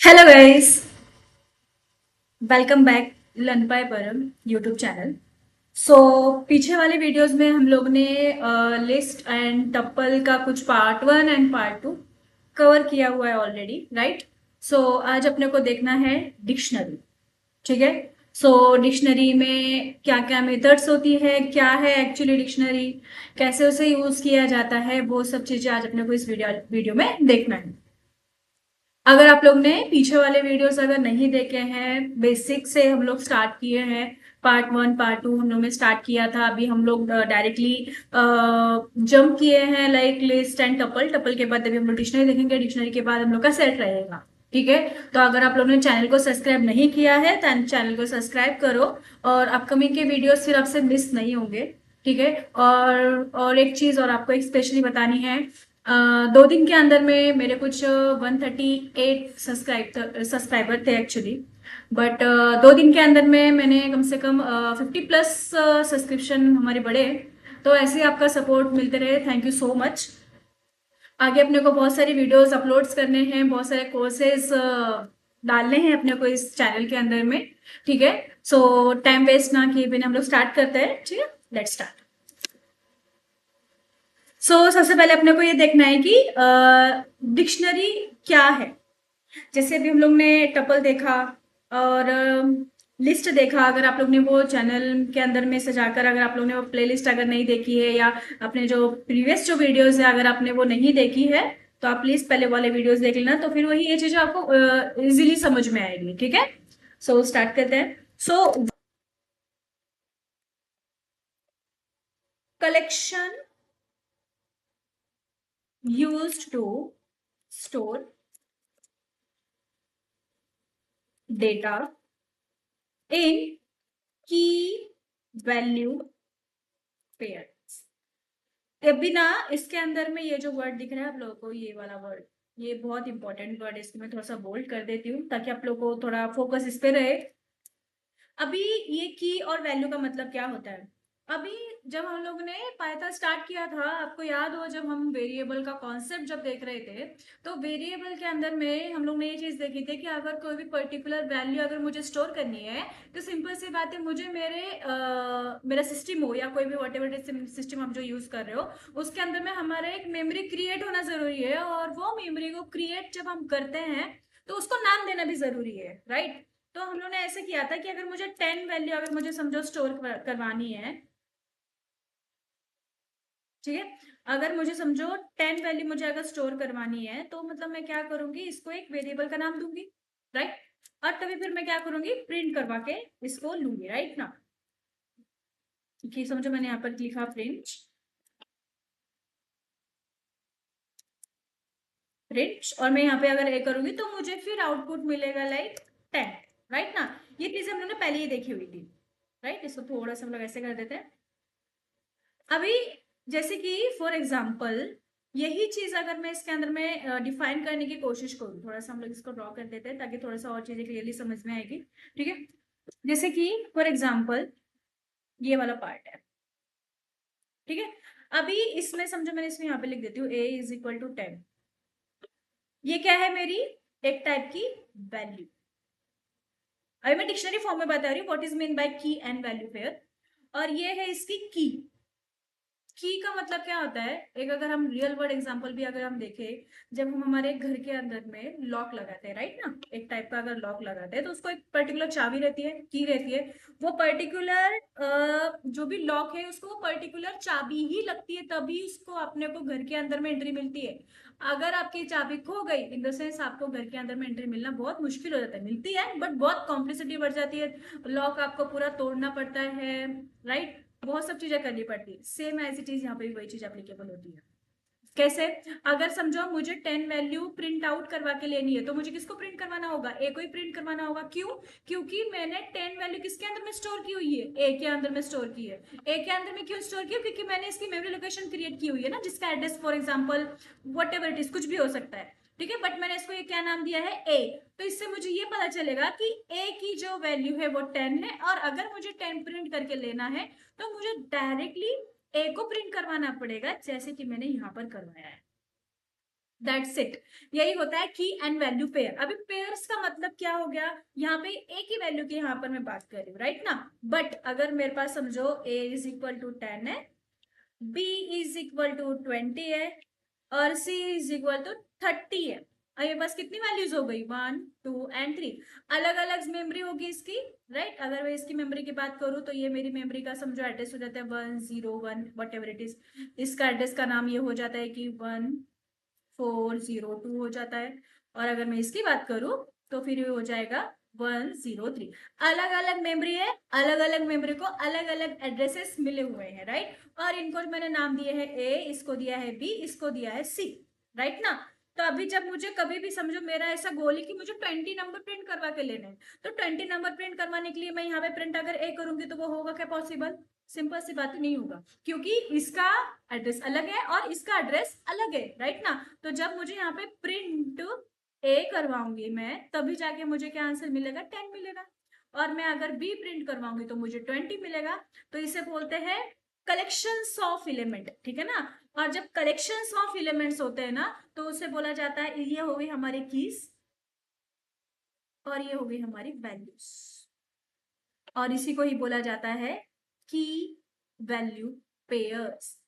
Hello guys, welcome back learn by परम YouTube channel. सो पीछे वाले वीडियोस में हम लोग ने लिस्ट एंड टप्पल का कुछ part one and part two cover किया हुआ है ऑलरेडी, राइट। सो आज अपने को देखना है डिक्शनरी। ठीक है। सो डिक्शनरी में क्या क्या मेथड्स होती है, क्या है एक्चुअली डिक्शनरी, कैसे उसे यूज किया जाता है, वो सब चीजें आज अपने को इस वीडियो में देखना है। अगर आप लोग ने पीछे वाले वीडियोस अगर नहीं देखे हैं, बेसिक से हम लोग स्टार्ट किए हैं। पार्ट वन पार्ट टू हम लोग ने स्टार्ट किया था। अभी हम लोग डायरेक्टली जंप किए हैं like list and tuple. Tuple के बाद अभी हम लोग डिक्शनरी देखेंगे, डिक्शनरी के बाद हम लोग का सेट रहेगा। ठीक है। तो अगर आप लोगों ने चैनल को सब्सक्राइब नहीं किया है तो चैनल को सब्सक्राइब करो, और अपकमिंग के वीडियोस फिर आपसे मिस नहीं होंगे। ठीक है। और एक चीज और आपको एक स्पेशली बतानी है। 2 दिन के अंदर में मेरे कुछ 138 सब्सक्राइबर थे एक्चुअली। बट 2 दिन के अंदर में मैंने कम से कम 50+ सब्सक्रिप्शन हमारे बढ़े। तो ऐसे ही आपका सपोर्ट मिलते रहे, थैंक यू सो मच। आगे अपने को बहुत सारी वीडियोस अपलोड्स करने हैं, बहुत सारे कोर्सेज डालने हैं अपने को इस चैनल के अंदर में। ठीक है। सो टाइम वेस्ट ना किए बिना हम लोग स्टार्ट करते हैं। ठीक है, लेट्स स्टार्ट। सबसे पहले अपने को ये देखना है कि डिक्शनरी क्या है। जैसे अभी हम लोग ने टपल देखा और लिस्ट देखा। अगर आप लोग ने वो चैनल के अंदर में से जाकर, अगर आप लोग ने वो प्लेलिस्ट अगर नहीं देखी है, या अपने जो प्रीवियस जो वीडियोस है अगर आपने वो नहीं देखी है, तो आप प्लीज पहले वाले वीडियोस देख लेना। तो फिर वही ये चीजें आपको इजीली समझ में आएगी। ठीक है। स्टार्ट करते हैं। Collection used to store data in key value pair. अभी ना इसके अंदर में ये जो वर्ड दिख रहा है आप लोगों को, ये वाला वर्ड, ये बहुत इंपॉर्टेंट वर्ड है। इसको मैं थोड़ा सा बोल्ड कर देती हूँ ताकि आप लोगों को थोड़ा फोकस इस पे रहे। अभी ये की और वैल्यू का मतलब क्या होता है। अभी जब हम लोग ने पाइथन स्टार्ट किया था, आपको याद हो जब हम वेरिएबल का कॉन्सेप्ट जब देख रहे थे, तो वेरिएबल के अंदर में हम लोग ने ये चीज देखी थी कि अगर कोई भी पर्टिकुलर वैल्यू अगर मुझे स्टोर करनी है, तो सिंपल सी बात है, मुझे मेरा सिस्टम हो या कोई भी वॉट एवर सिस्टम आप जो यूज कर रहे हो, उसके अंदर में हमारा एक मेमोरी क्रिएट होना जरूरी है। और वो मेमोरी को क्रिएट जब हम करते हैं तो उसको नाम देना भी जरूरी है, राइट। तो हम लोग ने ऐसे किया था कि अगर मुझे 10 वैल्यू अगर मुझे समझो स्टोर करवानी है, ठीक है, अगर मुझे समझो 10 वैल्यू मुझे अगर स्टोर करवानी है, तो मतलब मैं क्या करूंगी, इसको एक वेरिएबल का नाम दूंगी, राइट। और तभी फिर मैं क्या करूंगी, प्रिंट करवा के इसको लूंगी, राइट ना। कि समझो मैंने यहाँ पर लिखा प्रिंट, और मैं यहाँ पे अगर ए करूंगी तो मुझे फिर आउटपुट मिलेगा लाइक 10, राइट ना। ये चीज हम लोग ने पहले ही देखी हुई थी, राइट। इसको थोड़ा सा हम लोग ऐसे कर देते हैं। अभी जैसे कि फॉर एग्जाम्पल यही चीज अगर मैं इसके अंदर में डिफाइन करने की कोशिश करूँ, थोड़ा सा हम लोग इसको ड्रॉ कर देते हैं ताकि थोड़ा सा और चीजें क्लियरली समझ में आएगी। ठीक है। जैसे कि फॉर एग्जाम्पल ये वाला पार्ट है, ठीक है। अभी इसमें समझो मैंने इसमें यहाँ पे लिख देती हूँ a = 10। ये क्या है, मेरी एक टाइप की वैल्यू। अभी मैं डिक्शनरी फॉर्म में बता रही हूँ व्हाट इज मीन बाय की एंड वैल्यू पेयर। और ये है इसकी की। की का मतलब क्या होता है, एक अगर हम रियल वर्ल्ड एग्जांपल भी अगर हम देखें, जब हम हमारे घर के अंदर में लॉक लगाते हैं, राइट ना, एक टाइप का अगर लॉक लगाते हैं तो उसको एक पर्टिकुलर चाबी रहती है, की रहती है। वो पर्टिकुलर जो भी लॉक है उसको वो पर्टिकुलर चाबी ही लगती है, तभी उसको अपने को घर के अंदर में एंट्री मिलती है। अगर आपकी चाबी खो गई, इन द सेंस आपको घर के अंदर में एंट्री मिलना बहुत मुश्किल हो जाता है। मिलती है बट बहुत कॉम्प्लिसिटी बढ़ जाती है, लॉक आपको पूरा तोड़ना पड़ता है, राइट। बहुत सब चीजें करनी पड़ती है। सेम ऐसी चीज यहाँ पे भी वही चीज एप्लीकेबल होती है। कैसे, अगर समझो मुझे 10 वैल्यू प्रिंट आउट करवा के लेनी है, तो मुझे किसको प्रिंट करवाना होगा, ए को ही प्रिंट करवाना होगा। क्यों, क्योंकि मैंने 10 वैल्यू किसके अंदर में स्टोर की हुई है, ए के अंदर में स्टोर की है। ए के अंदर में क्यों स्टोर की है, क्योंकि मैंने इसकी मेमोरी लोकेशन क्रिएट की हुई है ना, जिसका address for example what ever it is, कुछ भी हो सकता है। ठीक है, बट मैंने इसको ये क्या नाम दिया है, ए। तो इससे मुझे ये पता चलेगा कि ए की जो वैल्यू है वो 10 है, और अगर मुझे 10 प्रिंट करके लेना है तो मुझे डायरेक्टली ए को प्रिंट करवाना पड़ेगा, जैसे कि मैंने यहाँ पर करवाया है। That's it. यही होता है की एंड वैल्यू पेयर। अभी पेयर्स का मतलब क्या हो गया, यहाँ पे एक ही वैल्यू की यहाँ पर मैं बात कर रही हूँ, राइट ना। बट अगर मेरे पास समझो a इज इक्वल टू 10 है, b इज इक्वल टू 20 है, और c इज इक्वल टू 30 है। और ये बस कितनी वैल्यूज हो गई, 1 2 एंड 3। अलग अलग मेमोरी होगी इसकी, राइट। अगर मैं इसकी मेमोरी की बात करूँ तो ये मेरी मेमोरी का समझो एड्रेस हो जाता है 101 वट एवर इट इज। इसका एड्रेस का नाम ये हो जाता है कि 1402 हो जाता है। और अगर मैं इसकी बात करूं तो फिर ये हो जाएगा 103। अलग अलग मेमोरी है, अलग अलग मेमोरी को अलग अलग एड्रेसेस मिले हुए हैं, राइट। और इनको मैंने नाम दिए हैं ए, इसको दिया है बी, इसको दिया है सी, राइट ना। तो अभी जब मुझे कभी भी समझो मेरा ऐसा गोल है कि मुझे 20 नंबर प्रिंट करवा के लेने हैं, तो 20 नंबर प्रिंट करवाने के लिए मैं यहाँ पे प्रिंट अगर ए करूंगी तो वो होगा क्या पॉसिबल? सिंपल सी बात नहीं होगा, क्योंकि इसका एड्रेस अलग है और इसका एड्रेस अलग है, राइट ना। तो जब मुझे यहाँ पे प्रिंट ए करवाऊंगी मैं, तभी जाके मुझे क्या आंसर मिलेगा, 10 मिलेगा। और मैं अगर बी प्रिंट करवाऊंगी तो मुझे 20 मिलेगा। तो इसे बोलते हैं कलेक्शंस ऑफ एलिमेंट, ठीक है ना। और जब कलेक्शंस ऑफ एलिमेंट्स होते हैं ना, तो उसे बोला जाता है, ये हो गई हमारी कीज और ये हो गई हमारी वैल्यूज, और इसी को ही बोला जाता है की वैल्यू पेयर्स।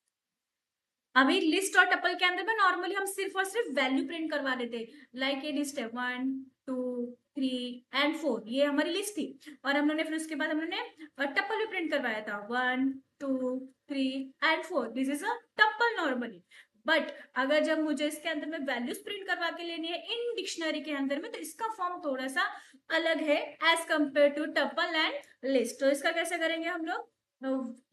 अभी लिस्ट और टपल के अंदर में नॉर्मली हम सिर्फ और सिर्फ वैल्यू प्रिंट करवा देते, लाइक ए लिस्ट है 1 2 3 एंड 4, ये हमारी लिस्ट थी। और हम लोगों ने फिर उसके बाद हम लोगों ने टपल भी प्रिंट करवाया था 1 2 3 and 4, this is a tuple normally. But अगर जब मुझे इसके अंदर में वैल्यूज प्रिंट करवा के लेनी है इन डिक्शनरी के अंदर में, तो इसका फॉर्म थोड़ा सा अलग है as compare to tuple and list. तो इसका कैसे करेंगे हम लोग,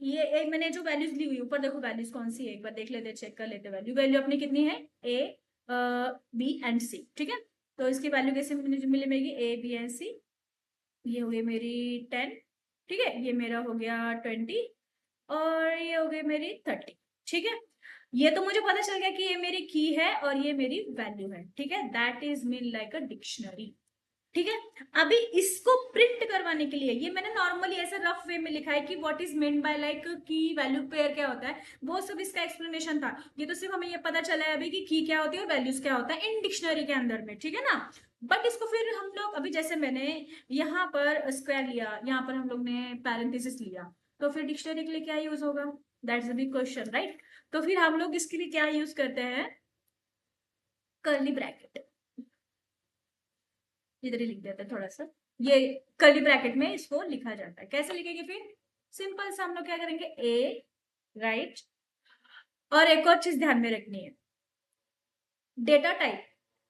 ये एक मैंने जो वैल्यूज ली हुई, ऊपर देखो वैल्यूज कौन सी है, एक बार देख लेते, चेक कर लेते। वैल्यू वैल्यू अपनी कितनी है, ए बी एंड सी, ठीक है। तो इसकी वैल्यू कैसे मिलेगी, ए बी एंड सी। ये हो गई मेरी 10, ठीक है, ये मेरा हो गया 20, और ये हो गई मेरी 30, ठीक है। ये तो मुझे पता चल गया कि ये मेरी की है और ये मेरी वैल्यू है, ठीक है। That is mean like a dictionary, ठीक है। अभी इसको प्रिंट करवाने के लिए ये मैंने नॉर्मली ऐसे रफ वे में लिखा है कि what is meant by like की वैल्यू पेयर क्या होता है, वो सब इसका एक्सप्लेनेशन था। ये तो सिर्फ हमें ये पता चला है अभी कि की क्या होती है और वैल्यूज क्या होता है इन डिक्शनरी के अंदर में, ठीक है ना। बट इसको फिर हम लोग अभी जैसे मैंने यहाँ पर स्क्वायर लिया, यहाँ पर हम लोग ने पैरेंथेसिस लिया, तो फिर डिक्शनरी के लिए क्या यूज होगा, that's a big question, right. तो फिर हम लोग इसके लिए क्या यूज करते हैं, कर्ली ब्रैकेट। इधर ही लिख देते हैं थोड़ा सा, ये कर्ली ब्रैकेट में इसको लिखा जाता है। कैसे लिखेंगे फिर, सिंपल सा हम लोग क्या करेंगे, ए, राइट। और एक और चीज ध्यान में रखनी है, डेटा टाइप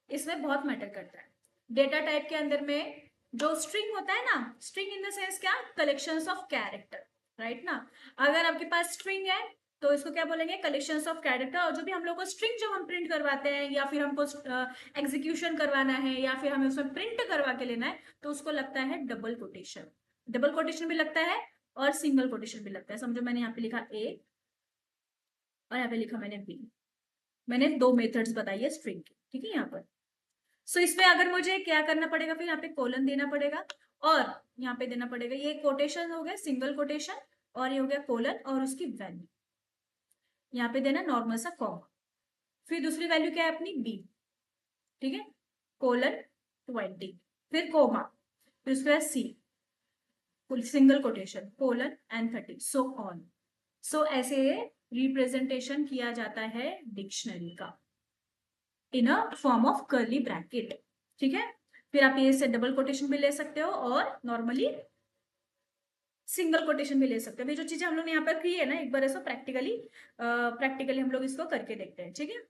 इसमें बहुत मैटर करता है। डेटा टाइप के अंदर में जो स्ट्रिंग होता है ना, स्ट्रिंग इन द सेंस क्या, कलेक्शंस ऑफ कैरेक्टर, राइट ना। अगर आपके पास स्ट्रिंग है तो इसको क्या बोलेंगे, कलेक्शंस ऑफ कैरेक्टर। और जो भी हम लोग को स्ट्रिंग जब हम प्रिंट करवाते हैं या फिर हमको एग्जीक्यूशन करवाना है या फिर हमें उसमें प्रिंट करवा के लेना है, तो उसको लगता है डबल कोटेशन। डबल कोटेशन भी लगता है और सिंगल कोटेशन भी लगता है। समझो मैंने यहाँ पे लिखा ए और यहाँ पे लिखा मैंने बी, मैंने दो मेथड्स बताई है स्ट्रिंग की, ठीक है। यहाँ पर सो इसमें अगर मुझे क्या करना पड़ेगा, फिर यहाँ पे कोलन देना पड़ेगा और यहाँ पे देना पड़ेगा, ये कोटेशन हो गया सिंगल कोटेशन, और ये हो गया कोलन और उसकी वैल्यू, यहाँ पे देना नॉर्मल सा कॉमा। फिर दूसरी वैल्यू क्या है अपनी बी, ठीक है, कोलन 20, फिर कोमा, फिर उसके बाद C, single quotation, colon and 30, so on. So ऐसे रिप्रेजेंटेशन किया जाता है डिक्शनरी का in a form of curly bracket, ठीक है। फिर आप ये से डबल कोटेशन भी ले सकते हो और नॉर्मली सिंगल कोटेशन भी ले सकते हो। ये जो चीजें हम लोग ने यहाँ पर की है ना, एक बार ऐसा प्रैक्टिकली हम लोग इसको करके देखते हैं, ठीक है।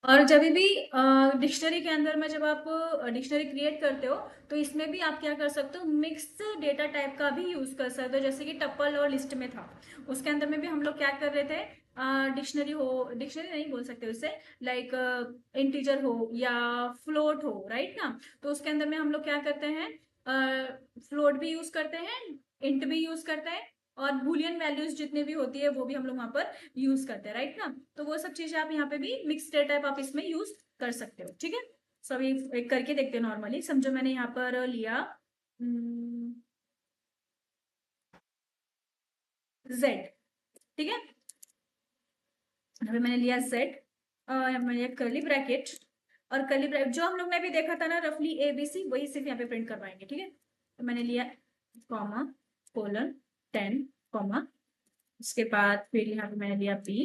और जब भी डिक्शनरी के अंदर में जब आप डिक्शनरी क्रिएट करते हो, तो इसमें भी आप क्या कर सकते हो, मिक्स्ड डेटा टाइप का भी यूज कर सकते हो, जैसे कि टप्पल और लिस्ट में था। उसके अंदर में भी हम लोग क्या कर रहे थे, डिक्शनरी हो, डिक्शनरी नहीं बोल सकते उसे, लाइक इंटीजर हो या फ्लोट हो, राइट ना। तो उसके अंदर में हम लोग क्या करते हैं, फ्लोट भी यूज करते हैं, इंट भी यूज करते हैं, और बूलियन वैल्यूज जितने भी होती है वो भी हम लोग वहां पर यूज करते हैं, राइट ना। तो वो सब चीजें आप यहाँ पे भी मिक्स डेटा टाइप आप इसमें यूज कर सकते हो, ठीक है। सभी एक करके देखते हैं। नॉर्मली समझो मैंने यहाँ पर लिया जेड, ठीक है। अभी मैंने लिया जेड, मैंने करली ब्रैकेट, और करली ब्रैकेट जो हम लोग ने अभी देखा था ना रफली ABC, वही सिर्फ यहाँ पे प्रिंट करवाएंगे, ठीक है। तो मैंने लिया कॉमा कोलन 10 कॉमा, उसके बाद फिर यहाँ पे मैंने लिया B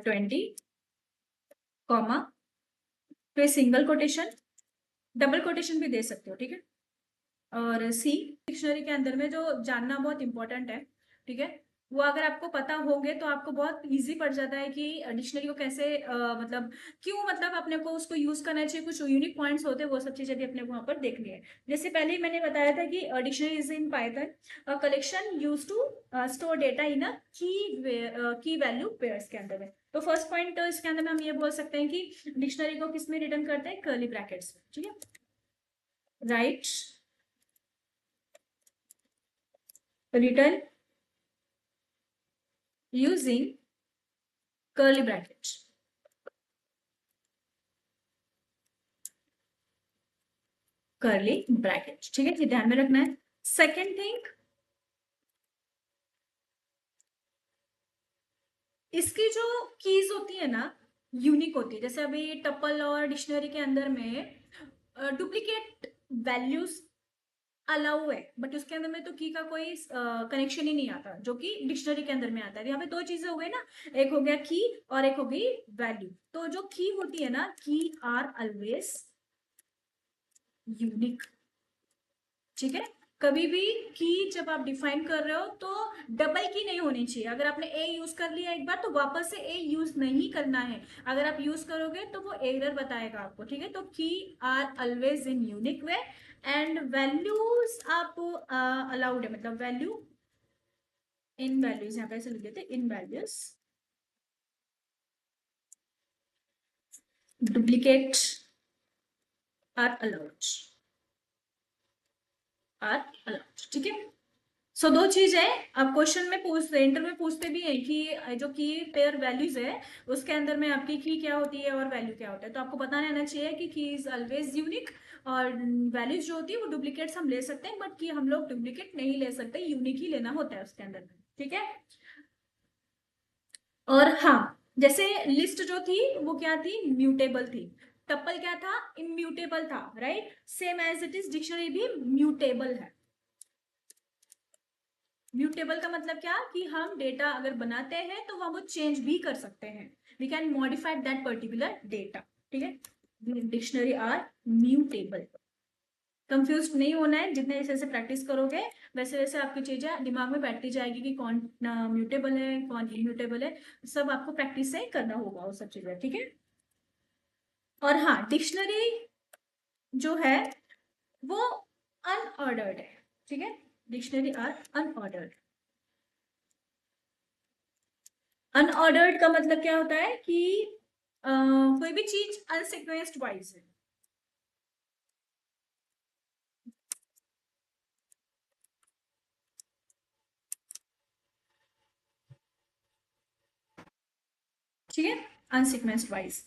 20 कॉमा, फिर सिंगल कोटेशन, डबल कोटेशन भी दे सकते हो, ठीक है। और सी डिक्शनरी के अंदर में जो जानना बहुत इंपॉर्टेंट है, ठीक है, वो अगर आपको पता होंगे तो आपको बहुत इजी पड़ जाता है कि डिक्शनरी को कैसे मतलब क्यों, मतलब अपने को उसको यूज करना चाहिए, कुछ यूनिक पॉइंट्स होते हैं, वो सब चीजें भी अपने को वहां पर देखनी है। जैसे पहले ही मैंने बताया था कि dictionary is in Python collection use to store data in a key value pairs के अंदर में। तो फर्स्ट पॉइंट इसके अंदर में हम ये बोल सकते हैं कि डिक्शनरी को किस में रिटर्न करते हैं, कर्ली ब्रैकेट्स में, ठीक है। Right, return using curly brackets, curly brackets, ठीक है, ये ध्यान में रखना है। सेकेंड थिंग, इसकी जो कीज होती है ना यूनिक होती है। जैसे अभी टपल और डिक्शनरी के अंदर में डुप्लीकेट वैल्यूज अलाउ है, बट उसके अंदर में तो की का कोई कनेक्शन ही नहीं आता जो कि डिक्शनरी के अंदर में आता है। यहाँ पे दो चीजें हो गई ना, एक हो गया की और एक हो गई वैल्यू। तो जो की होती है ना, की आर ऑलवेज यूनिक, ठीक है। कभी भी की जब आप डिफाइन कर रहे हो तो डबल की नहीं होनी चाहिए। अगर आपने ए यूज कर लिया एक बार तो वापस से ए यूज नहीं करना है। अगर आप यूज करोगे तो वो एरर बताएगा आपको, ठीक है। तो key are always in unique way, and values आप अलाउड है, मतलब वैल्यू इन वैल्यूज, यहाँ पे ऐसे लिख देते in values, duplicate are allowed, are allowed, ठीक है। सो दो चीज है, अब क्वेश्चन में पूछते, इंटरव्यू में पूछते भी है कि जो की पेयर वैल्यूज है उसके अंदर में आपकी की क्या होती है और वैल्यू क्या होता है। तो आपको पता रहना चाहिए कि की इज ऑलवेज यूनिक, और वैल्यूज जो होती है वो डुप्लीकेट्स हम ले सकते हैं, बट की हम लोग डुप्लीकेट नहीं ले सकते, यूनिक ही लेना होता है उसके अंदर में, ठीक है। और हाँ, जैसे लिस्ट जो थी वो क्या थी, म्यूटेबल थी। टप्पल क्या था, इम्यूटेबल था, right. Same as it is dictionary भी म्यूटेबल है। म्यूटेबल का मतलब क्या, कि हम डेटा अगर बनाते हैं तो हम वो चेंज भी कर सकते हैं, we can modify that particular data, ठीक है। Dictionary are mutable. कंफ्यूज नहीं होना है, जितने जैसे जैसे प्रैक्टिस करोगे वैसे वैसे आपकी चीजें दिमाग में बैठती जाएगी कि कौन म्यूटेबल है कौन इम्यूटेबल है। सब आपको प्रैक्टिस से करना होगा वो सब चीजें, ठीक है। और हाँ, डिक्शनरी जो है वो अनऑर्डर्ड है, ठीक है। Dictionary are unordered. अनऑर्डर्ड का मतलब क्या होता है कि कोई भी चीज अनसिक्वेंस्ड वाइज है, ठीक है, अनसिक्वेंस्ड वाइज,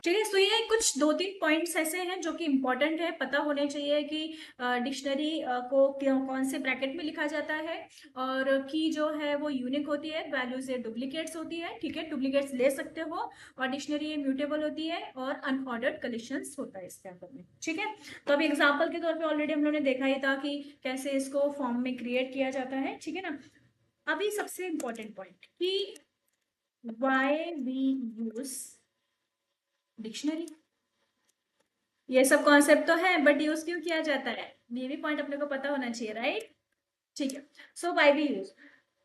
ठीक है। तो ये कुछ दो तीन पॉइंट्स ऐसे हैं जो कि इंपॉर्टेंट है, पता होने चाहिए कि डिक्शनरी को कौन से ब्रैकेट में लिखा जाता है, और की जो है वो यूनिक होती है, वैल्यूज डुप्लीकेट्स होती है, ठीक है, डुप्लीकेट्स ले सकते हो, और डिक्शनरी म्यूटेबल होती है, और अनऑर्डर्ड कलेक्शंस होता है इसके अंदर में, ठीक है। तो अभी एग्जाम्पल के तौर पे ऑलरेडी हम लोगों ने देखा ही था कि कैसे इसको फॉर्म में क्रिएट किया जाता है, ठीक है ना। अभी सबसे इंपॉर्टेंट पॉइंट कि वाई वी यूज डिक्शनरी। ये सब कॉन्सेप्ट तो है, बट यूज क्यों किया जाता है, ये भी पॉइंट अपने को पता होना चाहिए, राइट। ठीक है। सो वाई वी यूज,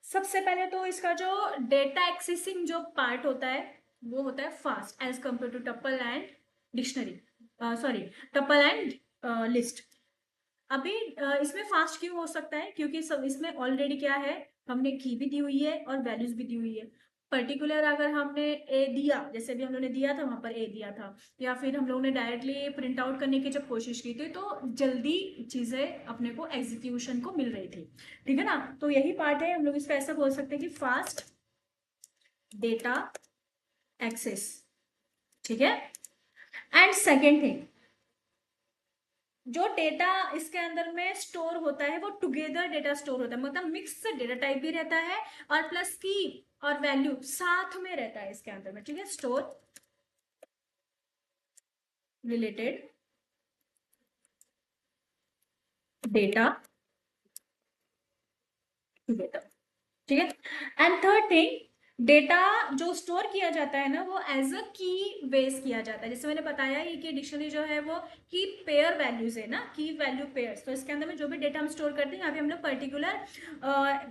सबसे पहले तो इसका जो डेटा एक्सेसिंग जो पार्ट होता है वो होता है fast as compare to tuple and dictionary, sorry, tuple and list. अभी इसमें फास्ट क्यों हो सकता है, क्योंकि सब इसमें ऑलरेडी क्या है, हमने की भी दी हुई है और वैल्यूज भी दी हुई है। पर्टिकुलर अगर हमने ए दिया, जैसे भी हम लोगों ने दिया था वहां पर ए दिया था, या फिर हम लोगों ने डायरेक्टली प्रिंट आउट करने की जब कोशिश की थी तो जल्दी चीजें अपने को एग्जीक्यूशन को मिल रही थी, ठीक है ना। तो यही पार्ट है, हम लोग इसको ऐसा बोल सकते हैं कि फास्ट डेटा एक्सेस, ठीक है। एंड सेकेंड थिंग, जो डेटा इसके अंदर में स्टोर होता है वो टुगेदर डेटा स्टोर होता है, मतलब मिक्स डेटा टाइप भी रहता है और प्लस की और वैल्यू साथ में रहता है इसके अंदर में, ठीक है। स्टोर रिलेटेड डेटा टुगेदर, ठीक है। एंड थर्ड थिंग, डेटा जो स्टोर किया जाता है ना वो एज अ की बेस किया जाता है, जैसे मैंने बताया ही कि डिक्शनरी जो है वो की पेयर वैल्यूज है ना, की वैल्यू पेयर्स। तो इसके अंदर में जो भी डेटा हम स्टोर करते हैं, यहाँ पे हम लोग पर्टिकुलर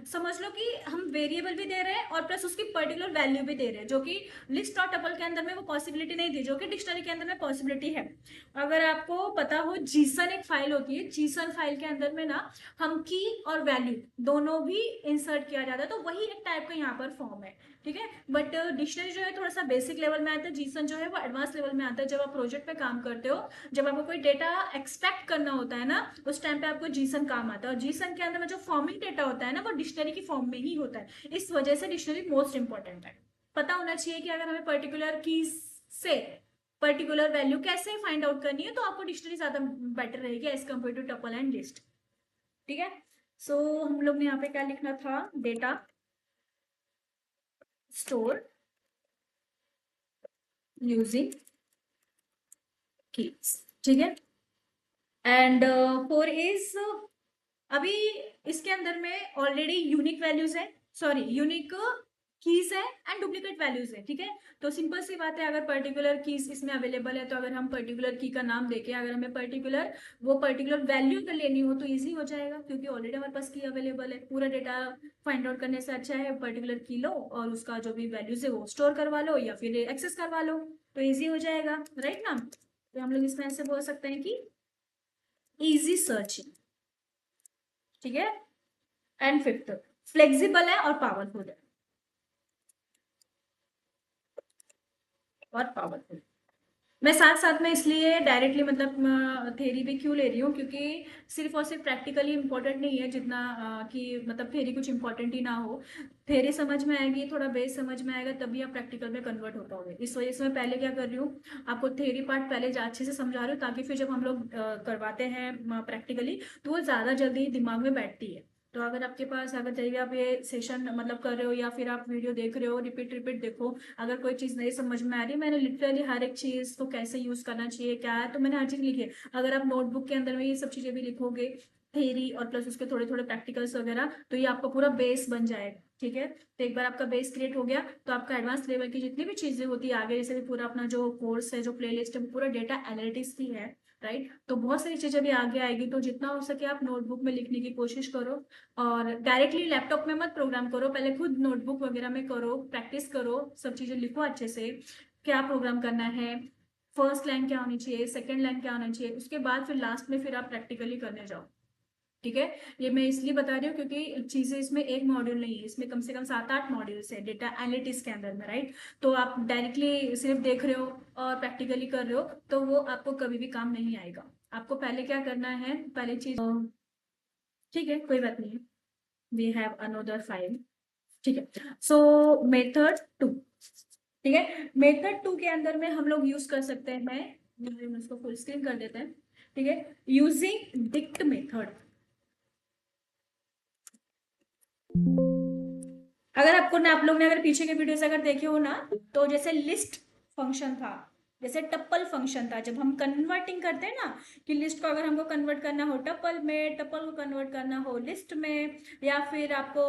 समझ लो कि हम वेरिएबल भी दे रहे हैं और प्लस उसकी पर्टिकुलर वैल्यू भी दे रहे हैं, जो कि लिस्ट और टपल के अंदर में वो पॉसिबिलिटी नहीं थी, जो कि डिक्शनरी के अंदर में पॉसिबिलिटी है। अगर आपको पता हो, जीसन एक फाइल होती है, जीसन फाइल के अंदर में ना हम की और वैल्यू दोनों भी इंसर्ट किया जाता है, तो वही एक टाइप का यहाँ पर फॉर्म है, ठीक है। बट डिक्शनरी जो है थोड़ा सा बेसिक लेवल में आता है, जीसन जो है वो एडवांस लेवल में आता है। जब आप प्रोजेक्ट पे काम करते हो, जब आपको कोई डेटा एक्सट्रैक्ट करना होता है ना, उस टाइम पे आपको जीसन काम आता है, और जीसन के अंदर में जो फॉर्मिंग डेटा होता है ना वो डिक्शनरी की फॉर्म में ही होता है। इस वजह से डिक्शनरी मोस्ट इंपॉर्टेंट है। पता होना चाहिए कि अगर हमें पर्टिकुलर की से पर्टिकुलर वैल्यू कैसे फाइंड आउट करनी है, तो आपको डिक्शनरी ज्यादा बेटर रहेगी as compare to tuple and list, ठीक है। सो हम लोग ने यहाँ पे क्या लिखना था, डेटा स्टोर यूजिंग कीज, ठीक है। एंड फोर इज, अभी इसके अंदर में ऑलरेडी यूनिक वैल्यूज है, सॉरी यूनिक कीज है एंड डुप्लीकेट वैल्यूज है, ठीक है। तो सिंपल सी बात है, अगर पर्टिकुलर कीज इसमें अवेलेबल है तो अगर हम पर्टिकुलर की का नाम देके अगर हमें पर्टिकुलर वो पर्टिकुलर वैल्यू अगर लेनी हो तो इजी हो जाएगा, क्योंकि ऑलरेडी हमारे पास की अवेलेबल है। पूरा डेटा फाइंड आउट करने से अच्छा है पर्टिकुलर की लो और उसका जो भी वैल्यूज है वो स्टोर करवा लो या फिर एक्सेस करवा लो, तो ईजी हो जाएगा, राइट ना। तो हम लोग इसमें ऐसे बोल सकते हैं कि इजी सर्चिंग, ठीक है। एंड फिफ्थ, फ्लेक्सिबल है और पावरफुल है, और पावरफुल। मैं साथ साथ में इसलिए डायरेक्टली मतलब थेरी भी क्यों ले रही हूँ, क्योंकि सिर्फ और सिर्फ प्रैक्टिकली इंपॉर्टेंट नहीं है जितना कि मतलब थेरी कुछ इंपॉर्टेंट ही ना हो। थेरी समझ में आएगी, थोड़ा बेस समझ में आएगा, तभी आप प्रैक्टिकल में कन्वर्ट हो पाओगे। इस वजह से मैं पहले क्या कर रही हूँ, आपको थेरी पार्ट पहले अच्छे से समझा रही हूँ, ताकि फिर जब हम लोग करवाते हैं प्रैक्टिकली तो वो ज़्यादा जल्दी दिमाग में बैठती है। तो अगर आपके पास, अगर चाहिए आप ये सेशन मतलब कर रहे हो या फिर आप वीडियो देख रहे हो, रिपीट रिपीट देखो, अगर कोई चीज नहीं समझ में आ रही, मैंने लिटरली हर एक चीज को कैसे यूज करना चाहिए क्या है, तो मैंने हर चीज लिखी है। अगर आप नोटबुक के अंदर में ये सब चीजें भी लिखोगे, थेरी और प्लस उसके थोड़े थोड़े प्रैक्टिकल्स वगैरह, तो ये आपका पूरा बेस बन जाएगा, ठीक है। तो एक बार आपका बेस क्रिएट हो गया तो आपका एडवांस लेवल की जितनी भी चीजें होती है आगे, जैसे भी पूरा अपना जो कोर्स है, जो प्लेलिस्ट है, पूरा डेटा एनालिटिक्स की है, राइट। तो बहुत सारी चीजें भी आगे आएगी, तो जितना हो सके आप नोटबुक में लिखने की कोशिश करो, और डायरेक्टली लैपटॉप में मत प्रोग्राम करो, पहले खुद नोटबुक वगैरह में करो, प्रैक्टिस करो, सब चीजें लिखो अच्छे से, क्या प्रोग्राम करना है, फर्स्ट लाइन क्या होनी चाहिए, सेकंड लाइन क्या होना चाहिए, उसके बाद फिर लास्ट में फिर आप प्रैक्टिकली करने जाओ, ठीक है। ये मैं इसलिए बता रही हूँ क्योंकि चीजें इसमें एक मॉड्यूल नहीं है, इसमें कम से कम 7-8 मॉड्यूल्स है डेटा एनालिटिक्स के अंदर में, राइट। तो आप डायरेक्टली सिर्फ देख रहे हो और प्रैक्टिकली कर रहे हो तो वो आपको कभी भी काम नहीं आएगा। आपको पहले क्या करना है, पहले चीज, ठीक है कोई बात नहीं, वी हैव अनदर फाइल, ठीक है। सो मेथड 2, ठीक है। मेथड 2 के अंदर में हम लोग यूज कर सकते हैं, मैं इसको फुल स्क्रीन कर देते हैं, ठीक है। यूजिंग डिक्ट मेथड, अगर आपको ना, आप लोग ने अगर पीछे के वीडियोस अगर देखे हो ना, तो जैसे लिस्ट फंक्शन था, जैसे टप्पल फंक्शन था, जब हम कन्वर्टिंग करते हैं ना, कि लिस्ट को अगर हमको कन्वर्ट करना हो टप्पल में, टप्पल को कन्वर्ट करना हो लिस्ट में, या फिर आपको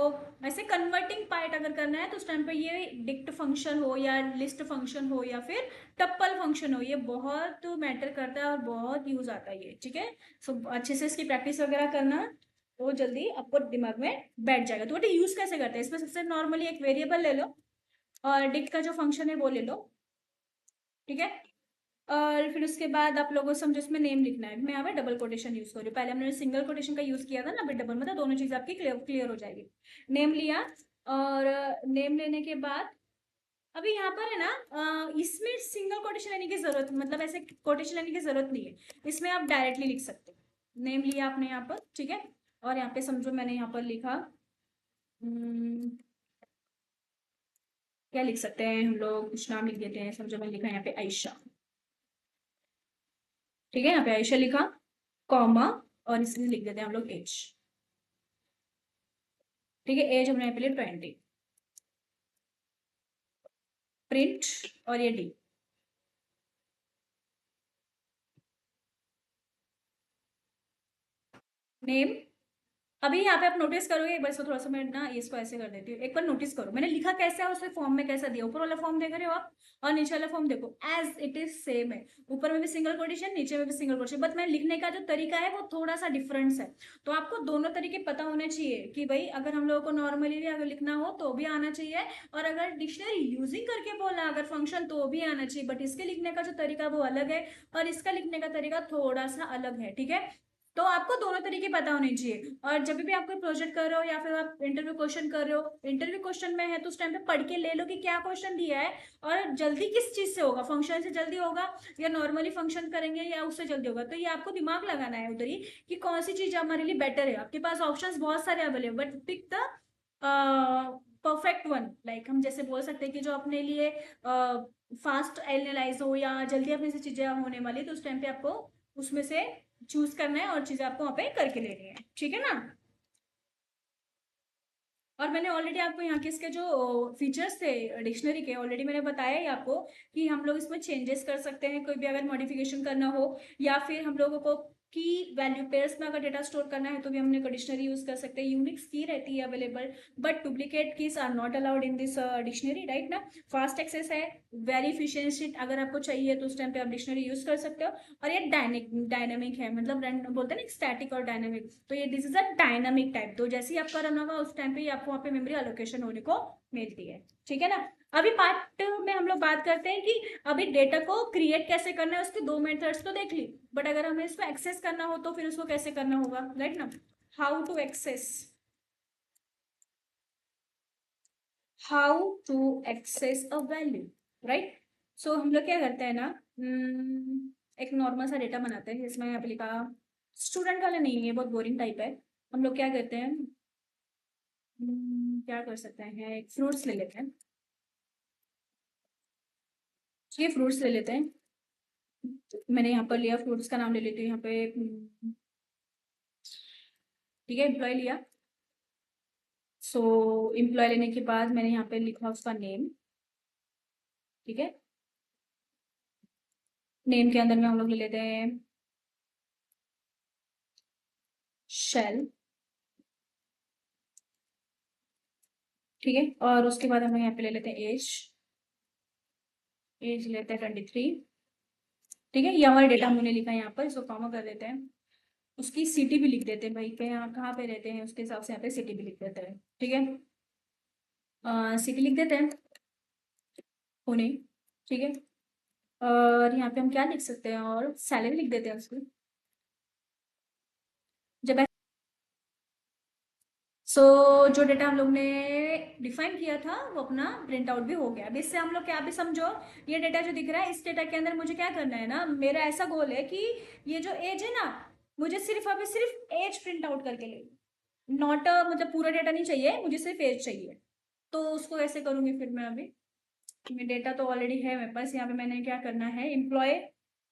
ऐसे कन्वर्टिंग पार्ट अगर करना है तो उस टाइम पे ये डिक्ट फंक्शन हो या लिस्ट फंक्शन हो या फिर टप्पल फंक्शन हो, ये बहुत मैटर करता है और बहुत यूज आता है ये, ठीक है। सो अच्छे से इसकी प्रैक्टिस वगैरह करना, तो जल्दी आपको दिमाग में बैठ जाएगा। तो बेटे यूज कैसे करते हैं, इसमें सबसे नॉर्मली एक वेरिएबल ले लो और डिक्ट का जो फंक्शन है वो ले लो, ठीक है। और फिर उसके बाद आप लोगों को समझो इसमें नेम लिखना है, मैं यहाँ पे डबल कोटेशन यूज कर रही हूँ, पहले हमने सिंगल कोटेशन का यूज किया था ना, अभी डबल, मतलब दोनों चीज आपकी क्लियर हो जाएगी। नेम लिया, और नेम लेने के बाद अभी यहाँ पर है ना, इसमें सिंगल कोटेशन लेने की जरूरत, मतलब ऐसे कोटेशन लेने की जरूरत नहीं है, इसमें आप डायरेक्टली लिख सकते हो। नेम लिया आपने यहाँ पर, ठीक है, और यहाँ पे समझो मैंने यहाँ पर लिखा, क्या लिख सकते हैं हम लोग, कुछ नाम लिख देते हैं, समझो मैंने लिखा यहाँ पे आयशा, ठीक है, यहाँ पे आयशा लिखा, कॉमा, और इसमें लिख देते हैं हम लोग एज, ठीक है, एज हमने यहाँ पे 20, प्रिंट, और ये डी, नेम। अभी यहाँ पे आप नोटिस करोगे, एक बार इसको थोड़ा सा मैं ना इसको ऐसे कर देती हूँ, एक बार नोटिस करो मैंने लिखा कैसा है, उसके फॉर्म में कैसा दिया, ऊपर वाला फॉर्म देख रहे हो आप, और नीचे वाला फॉर्म देखो, एज इट इज सेम है, ऊपर में भी सिंगल कोटेशन, नीचे में भी सिंगल कोटेशन, बट मैंने लिखने का जो तरीका है वो थोड़ा सा डिफरेंस है। तो आपको दोनों तरीके पता होने चाहिए कि भाई अगर हम लोगों को नॉर्मली भी अगर लिखना हो तो भी आना चाहिए, और अगर डिक्शनरी यूजिंग करके बोला अगर फंक्शन तो भी आना चाहिए, बट इसके लिखने का जो तरीका वो अलग है, और इसका लिखने का तरीका थोड़ा सा अलग है, ठीक है। तो आपको दोनों तरीके पता होने चाहिए, और जब भी आप कोई प्रोजेक्ट कर रहे हो या फिर आप इंटरव्यू क्वेश्चन कर रहे हो, इंटरव्यू क्वेश्चन में है तो उस टाइम पे पढ़ के ले लो कि क्या क्वेश्चन दिया है, और जल्दी किस चीज से होगा, फंक्शन से जल्दी होगा या नॉर्मली फंक्शन करेंगे या उससे जल्दी होगा, तो ये आपको दिमाग लगाना है उधर ही कि कौन सी चीज हमारे लिए बेटर है। आपके पास ऑप्शंस बहुत सारे available, but pick the perfect one, like हम जैसे बोल सकते हैं कि जो अपने लिए फास्ट एनालाइज हो या जल्दी अपने से चीजें होने वाली, तो उस टाइम पे आपको उसमें से चूज करना है और चीजें आपको वहां पे करके लेनी है, ठीक है ना। और मैंने ऑलरेडी आपको यहाँ के इसके जो फीचर्स थे डिक्शनरी के, ऑलरेडी मैंने बताया ही आपको कि हम लोग इसमें चेंजेस कर सकते हैं, कोई भी अगर मॉडिफिकेशन करना हो, या फिर हम लोगों को की वैल्यू पेयर्स में अगर डेटा स्टोर करना है तो भी हमने डिक्शनरी यूज कर सकते हैं, यूनिक्स की रहती है available, but duplicate keys are not allowed in this dictionary, right ना। फास्ट एक्सेस है, वेरी इफिशियंसी अगर आपको चाहिए तो उस टाइम पे आप डिक्शनरी यूज कर सकते हो, और ये डायनेमिक है, मतलब बोलते हैं ना स्टैटिक और डायनेमिक, तो ये this is a dynamic type, तो जैसे ही आपका रन होगा उस टाइम पे आपको वहाँ पे मेमोरी अलोकेशन होने को मिलती है, ठीक है ना। अभी पार्ट में हम लोग बात करते हैं कि अभी डेटा को क्रिएट कैसे करना है, उसके दो मेथड्स तो देख ली, बट अगर हमें इसको एक्सेस करना हो तो फिर उसको कैसे करना होगा, राइट ना। How to access, how to access a value, right. So हम लोग क्या करते हैं ना, एक नॉर्मल सा डेटा बनाते हैं, जिसमें यहाँ पे लिखा, स्टूडेंट वाला नहीं है, बहुत बोरिंग टाइप है। हम लोग क्या करते हैं, क्या कर सकते हैं, एक फ्रूट्स ले लेते हैं, ये फ्रूट्स ले लेते हैं, मैंने यहाँ पर लिया, फ्रूट्स का नाम ले लेती हूँ यहाँ पे, ठीक है, एम्प्लॉय लिया। सो एम्प्लॉय लेने के बाद मैंने यहाँ पे लिखा उसका नेम, ठीक है, नेम के अंदर में हम लोग ले लेते हैं शेल, ठीक है, और उसके बाद हम लोग यहाँ पे ले लेते हैं एज, एज लेते हैं 23, ठीक है, ये हमारा डेटा हमने लिखा है यहाँ पर, इसको कॉमा कर देते हैं, उसकी सिटी भी लिख देते हैं भाई, के यहाँ कहाँ पे रहते हैं उसके हिसाब से यहाँ पे सिटी भी लिख देते हैं, ठीक है, सिटी लिख देते हैं, पुणे, ठीक है, और यहाँ पे हम क्या लिख सकते हैं, और सैलरी लिख देते हैं उसकी, जब सो जो डेटा हम लोग ने डिफाइन किया था वो अपना प्रिंट आउट भी हो गया। अब इससे हम लोग क्या भी समझो, ये डेटा जो दिख रहा है इस डेटा के अंदर मुझे क्या करना है ना, मेरा ऐसा गोल है कि ये जो एज है ना, मुझे सिर्फ अभी सिर्फ एज प्रिंट आउट करके ले, नॉट मतलब पूरा डेटा नहीं चाहिए, मुझे सिर्फ एज चाहिए। तो उसको ऐसे करूंगी फिर मैं, अभी मेरा डेटा तो ऑलरेडी है मेरे पास, यहाँ पे मैंने क्या करना है, एम्प्लॉय,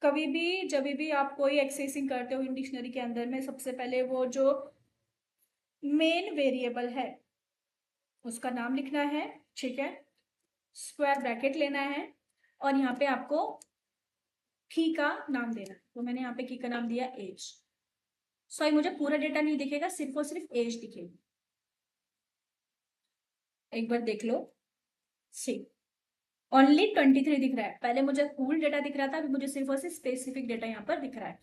कभी भी जब भी आप कोई एक्सेसिंग करते हो इन डिक्शनरी के अंदर में, सबसे पहले वो जो मेन वेरिएबल है उसका नाम लिखना है, ठीक है, स्क्वायर ब्रैकेट लेना है, और यहाँ पे आपको की का नाम देना है, तो मैंने यहाँ पे की का नाम दिया एज। सॉरी, मुझे पूरा डेटा नहीं दिखेगा, सिर्फ और सिर्फ एज दिखेगी, एक बार देख लो, सी ओनली 23 दिख रहा है, पहले मुझे फुल डेटा दिख रहा था, अभी मुझे सिर्फ और सिर्फ स्पेसिफिक डेटा यहाँ पर दिख रहा है।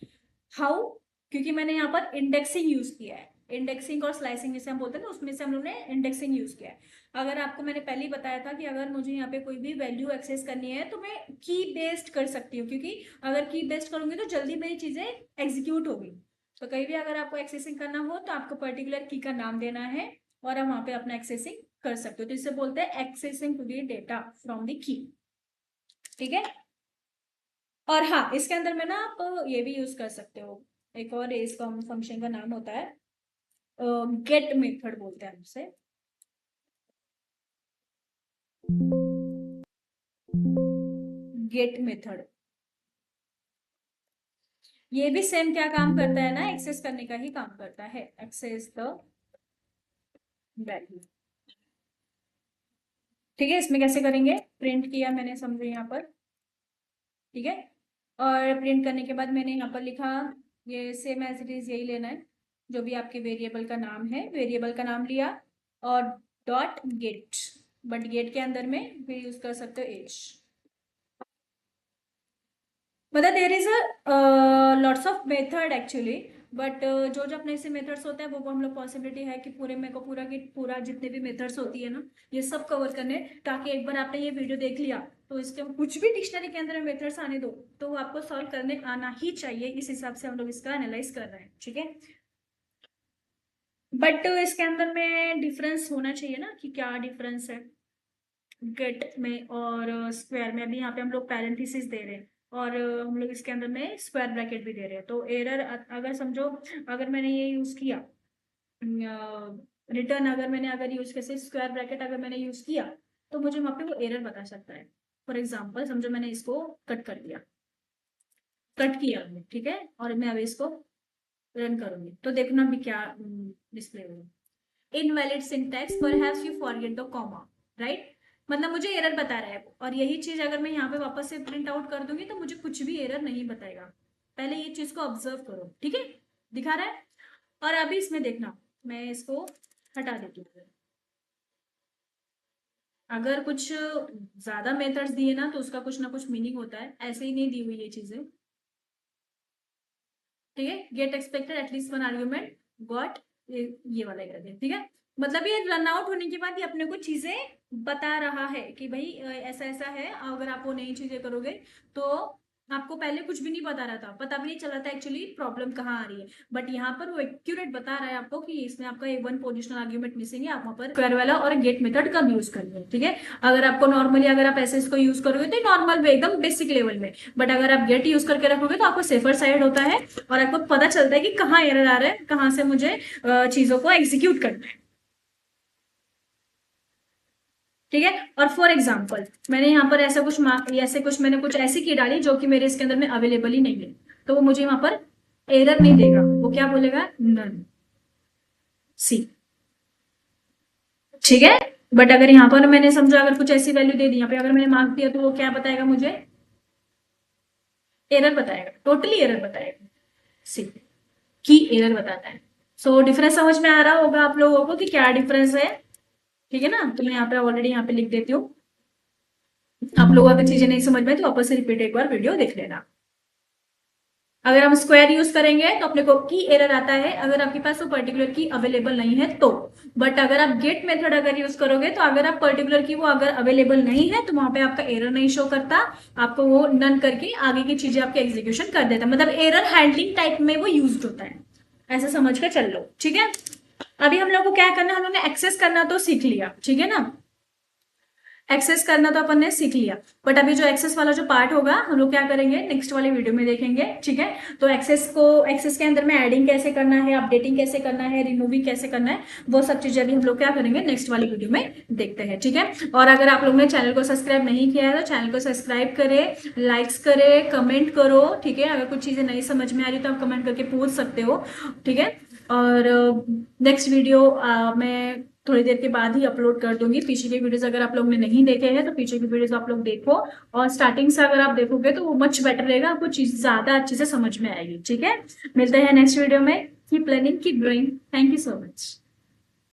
हाउ, क्योंकि मैंने यहाँ पर इंडेक्सिंग यूज किया है, इंडेक्सिंग और स्लाइसिंग जिसे हम बोलते हैं ना, उसमें से हम लोग ने इंडेक्सिंग यूज किया है। अगर आपको मैंने पहले ही बताया था कि अगर मुझे यहाँ पे कोई भी वैल्यू एक्सेस करनी है तो मैं की बेस्ड कर सकती हूँ, क्योंकि अगर की बेस्ड करूंगी तो जल्दी मेरी चीजें एग्जीक्यूट होगी। तो कहीं भी अगर आपको एक्सेसिंग करना हो तो आपको पर्टिकुलर की का नाम देना है और आप वहां पे अपना एक्सेसिंग कर सकते हो, तो इसे बोलते हैं accessing to the data from the key. ठीक है। और हाँ, इसके अंदर में ना आप ये भी यूज कर सकते हो, एक और इस फंक्शन का नाम होता है गेट मेथड बोलते हैं उसे। गेट मेथड ये भी सेम क्या काम करता है ना, एक्सेस करने का ही काम करता है, एक्सेस द वैल्यू। ठीक है, इसमें कैसे करेंगे, प्रिंट किया मैंने, समझो यहाँ पर। ठीक है, और प्रिंट करने के बाद मैंने यहाँ पर लिखा, ये सेम एज इट इज यही लेना है, जो भी आपके वेरिएबल का नाम है, वेरिएबल का नाम लिया और डॉट गेट, बट गेट के अंदर में भी यूज कर सकते हो एज। मतलब there is a lots of method actually, but जो जो अपने से मेथड्स होते हैं वो हम लोग पॉसिबिलिटी है कि पूरे मेरे को पूरा की पूरा जितने भी मेथड्स होती है ना ये सब कवर करने, ताकि एक बार आपने ये वीडियो देख लिया तो इसके कुछ भी डिक्शनरी के अंदर मेथड्स आने दो तो वो आपको सॉल्व करने आना ही चाहिए, इस हिसाब से हम लोग इसका एनालाइज कर रहे हैं। ठीक है, बट इसके अंदर में डिफरेंस होना चाहिए ना कि क्या डिफरेंस है गेट में और स्क्वायर में। अभी यहाँ पे हम लोग पैरेंथेसिस दे रहे हैं और हम लोग इसके अंदर में स्क्वायर ब्रैकेट भी दे रहे हैं, तो एरर अगर समझो, अगर मैंने ये यूज किया रिटर्न, अगर मैंने अगर यूज कैसे स्क्वायर ब्रैकेट अगर मैंने यूज किया तो मुझे वहां पे वो एरर बता सकता है। फॉर एग्जाम्पल समझो मैंने इसको कट कर दिया, कट किया हमने, ठीक है, और मैं अब इसको रन करूंगी तो देखना भी क्या डिस्प्ले होगा। Invalid syntax perhaps you forget the comma, right, मतलब मुझे एरर बता रहा है वो, और यही चीज अगर मैं यहाँ पे वापस से प्रिंट आउट कर दूंगी तो मुझे कुछ भी एरर नहीं बताएगा। पहले ये चीज को ऑब्जर्व करो, ठीक है, दिखा रहा है। और अभी इसमें देखना, मैं इसको हटा देती हूँ। अगर कुछ ज्यादा मेथड्स दिए ना तो उसका कुछ ना कुछ मीनिंग होता है, ऐसे ही नहीं दी हुई ये चीजें। ठीक है, get expected at least one argument got, ये वाला कर दिया। ठीक है, मतलब ये रन आउट होने के बाद ये अपने को चीजें बता रहा है कि भाई ऐसा ऐसा है, अगर आप वो नई चीजें करोगे तो आपको पहले कुछ भी नहीं बता रहा था, पता भी नहीं चला था एक्चुअली प्रॉब्लम कहाँ आ रही है, बट यहाँ पर वो एक्यूरेट बता रहा है आपको कि इसमें आपका एक वन पोजिशनल आर्ग्यूमेंट मिसिंग है, आप वहाँ पर स्क्वायर वाला और गेट मेथड कब यूज करेंगे। ठीक है, अगर आपको नॉर्मली अगर आप ऐसे इसको यूज करोगे तो नॉर्मल वे एकदम बेसिक लेवल में, बट अगर आप गेट यूज करके रखोगे तो आपको सेफर साइड होता है और आपको पता चलता है कि कहाँ एरर आ रहा है, कहाँ से मुझे चीजों को एग्जीक्यूट करना है। ठीक है, और फॉर एग्जाम्पल मैंने यहाँ पर ऐसा कुछ ऐसे कुछ मैंने कुछ ऐसी की डाली जो कि मेरे इसके अंदर में अवेलेबल ही नहीं है, तो वो मुझे वहां पर एरर नहीं देगा, वो क्या बोलेगा, नन सी। ठीक है, बट अगर यहाँ पर मैंने समझा अगर कुछ ऐसी वैल्यू दे दी यहाँ पे, अगर मैंने मार्क दिया तो वो क्या बताएगा, मुझे एरर बताएगा, टोटली एरर बताएगा, सी की एरर बताता है। सो डिफरेंस समझ में आ रहा होगा आप लोगों को कि क्या डिफरेंस है। ठीक है ना, तो मैं यहाँ पे ऑलरेडी यहाँ पे लिख देती हूँ, आप लोग अगर चीजें नहीं समझ में तो वापस से रिपीट एक बार वीडियो देख लेना। अगर हम स्क्वायर यूज करेंगे तो अपने को की एरर आता है अगर आपके पास वो पर्टिकुलर की अवेलेबल नहीं है तो, बट अगर आप गेट मेथड अगर यूज करोगे तो अगर आप पर्टिकुलर की वो अगर अवेलेबल नहीं है तो वहां पे आपका एरर नहीं शो करता, आपको वो नन करके आगे की चीजें आपके एग्जीक्यूशन कर देता है, मतलब एरर हैंडलिंग टाइप में वो यूज होता है, ऐसा समझ कर चल लो। ठीक है, अभी हम लोग को क्या करना, हम लोग ने एक्सेस करना तो सीख लिया, ठीक है ना, एक्सेस करना तो अपन ने सीख लिया, बट अभी जो एक्सेस वाला जो पार्ट होगा हम लोग क्या करेंगे नेक्स्ट वाली वीडियो में देखेंगे। ठीक है, तो एक्सेस के अंदर में एडिंग कैसे करना है, अपडेटिंग कैसे करना है, रिमूविंग कैसे करना है, वो सब चीजें अभी हम लोग क्या करेंगे नेक्स्ट वाली वीडियो में देखते हैं। ठीक है, और अगर आप लोग ने चैनल को सब्सक्राइब नहीं किया है तो चैनल को सब्सक्राइब करे, लाइक्स करे, कमेंट करो। ठीक है, अगर कुछ चीजें नहीं समझ में आ रही तो आप कमेंट करके पूछ सकते हो। ठीक है, और नेक्स्ट वीडियो मैं थोड़ी देर के बाद ही अपलोड कर दूंगी, पीछे के वीडियोस अगर आप लोग ने नहीं देखे हैं तो पीछे की वीडियोस आप लोग देखो, और स्टार्टिंग से अगर आप देखोगे तो वो मच बेटर रहेगा, आपको चीज ज्यादा अच्छे से समझ में आएगी। ठीक है, मिलते हैं नेक्स्ट वीडियो में, keep learning keep growing, thank you so much.